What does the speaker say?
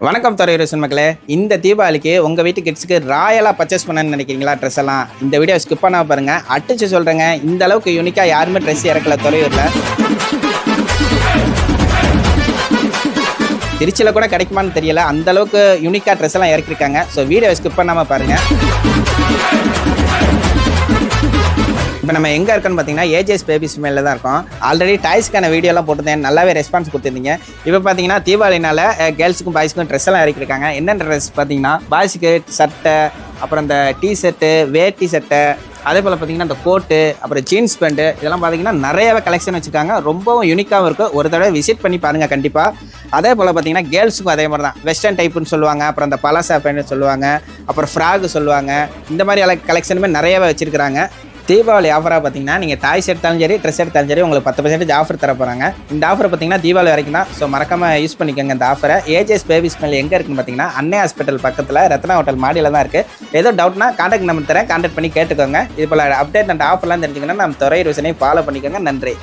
வணக்கம் துறை ரோசன் மக்களே. இந்த தீபாவளிக்கு உங்கள் வீட்டு கிட்ஸுக்கு ராயலாக பர்ச்சேஸ் பண்ணணும்னு நினைக்கிறீங்களா? ட்ரெஸ் எல்லாம் இந்த வீடியோ ஸ்கிப் பண்ணாமல் பாருங்கள். அடிச்சு சொல்கிறேங்க, இந்த அளவுக்கு யூனிக்காக யாருமே ட்ரெஸ் இறக்கல துறையூரில். திருச்சியில் கூட கிடைக்குமான்னு தெரியல, அந்த அளவுக்கு யூனிக்காக ட்ரெஸ் எல்லாம் இறக்கிருக்காங்க. ஸோ வீடியோ ஸ்கிப் பண்ணாமல் பாருங்கள். இப்போ நம்ம எங்கே இருக்கோன்னு பார்த்தீங்கன்னா ஏஜேஸ் பேபிஸ் மேலே தான் இருக்கோம். ஆல்ரெடி டாய்ஸ்க்கான வீடியோலாம் போட்டிருந்தேன், நல்லாவே ரெஸ்பான்ஸ் கொடுத்துருந்தீங்க. இப்போ பார்த்தீங்கன்னா தீபாவளினால கேர்ள்ஸுக்கும் பாய்ஸுக்கும் ட்ரெஸ் எல்லாம் இறக்கிருக்காங்க. என்னென்ன ட்ரெஸ் பார்த்தீங்கன்னா பாய்ஸுக்கு சட்டை, அப்புறம் இந்த டிஷர்ட்டு, வேட்டி சட்டை, அதே போல் பார்த்தீங்கன்னா இந்த கோட்டு, அப்புறம் ஜீன்ஸ் பேண்ட்டு, இதெல்லாம் பார்த்தீங்கன்னா நிறையவே கலெக்ஷன் வச்சுருக்காங்க. ரொம்பவும் யூனிக்காகவும் இருக்குது. ஒரு தடவை விசிட் பண்ணி பாருங்கள் கண்டிப்பாக. அதே போல் பார்த்தீங்கன்னா கேர்ள்ஸுக்கும் அதே மாதிரி தான் வெஸ்டர்ன் டைப்புன்னு சொல்லுவாங்க, அப்புறம் இந்த பலாசா பேண்ட் சொல்லுவாங்க, அப்புறம் ஃப்ராகு சொல்லுவாங்க. இந்த மாதிரி கலெக்ஷனுமே நிறையவே வச்சுருக்கிறாங்க. தீபாவளி ஆஃபராக பார்த்தீங்கன்னா நீங்கள் டாய்ஸ் எடுத்தாலும் சரி, ட்ரெஸ் எடுத்தாலும் சரி, உங்களுக்கு 10% ஆஃபர் தர போகிறாங்க. இந்த ஆஃபர் பார்த்தீங்கன்னா தீபாவளி வரைக்கும் தான். ஸோ மறக்காமல் யூஸ் பண்ணிக்கோங்க இந்த ஆஃபரை. ஏஜேஸ் பேபிஸ் மேல் எங்கே இருக்குன்னு பார்த்தீங்கன்னா அன்னை ஹாஸ்பிட்டல் பக்கத்தில் ரத்னா ஹோட்டல் மாடியில் தான் இருக்குது. ஏதோ டவுட்னா கான்டாக்ட் நம்பர் தரேன், கான்டாக்ட் பண்ணி கேட்டுக்கோங்க. இது போல் அப்டேட் அண்ட் ஆஃபர்லாம் தெரிஞ்சுக்கணும்னா நம்ம துறை ரோசனை ஃபாலோ பண்ணிக்கோங்க. நன்றி.